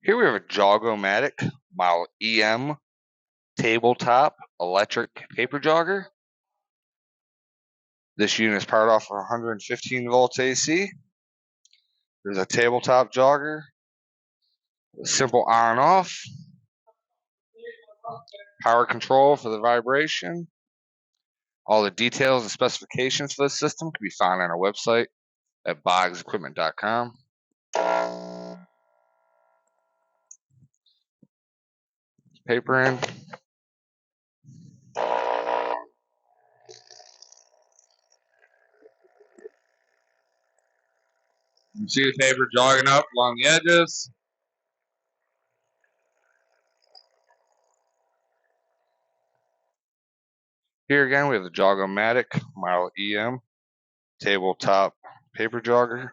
Here we have a Jog-O-Matic model EM tabletop electric paper jogger. This unit is powered off of 115 volts AC. There's a tabletop jogger, simple on off, power control for the vibration. All the details and specifications for this system can be found on our website at boggsequipment.com. Paper in. You can see the paper jogging up along the edges. Here again we have the Jog-O-Matic model EM tabletop paper jogger.